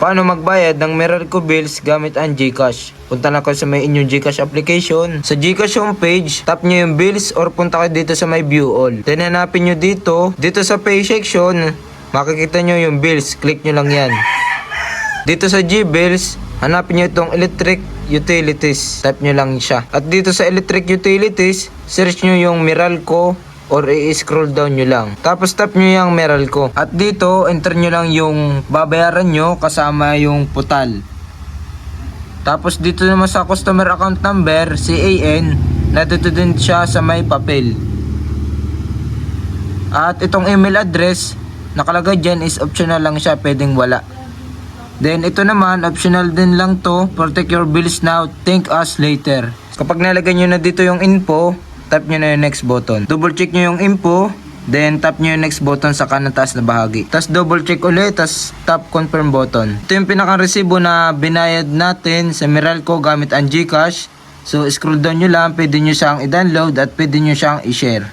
Paano magbayad ng Meralco bills gamit ang GCash? Punta na kayo sa may inyong GCash application. Sa GCash homepage, tap nyo yung bills or punta kayo dito sa may view all. Then hanapin nyo dito sa pay section, makikita nyo yung bills. Click nyo lang yan. Dito sa G-bills, hanapin nyo itong electric utilities. Tap nyo lang siya. At dito sa electric utilities, search nyo yung Meralco or i-scroll down nyo lang. Tapos tap nyo yung Meralco. At dito, enter nyo lang yung babayaran nyo kasama yung putal. Tapos dito naman sa customer account number, CAN, nandito din siya sa may papel. At itong email address, nakalagay dyan is optional lang siya, pwedeng wala. Then ito naman, optional din lang to, protect your bills now, thank us later. Kapag nalagay nyo na dito yung info, tap nyo na yung next button. Double check nyo yung info, then tap nyo yung next button sa kanang taas na bahagi. Tapos double check ulit, tapos tap confirm button. Ito yung pinaka-resibo na binayad natin sa Meralco gamit ang GCash. So scroll down nyo lang, pwede nyo siyang i-download at pwede nyo siyang i-share.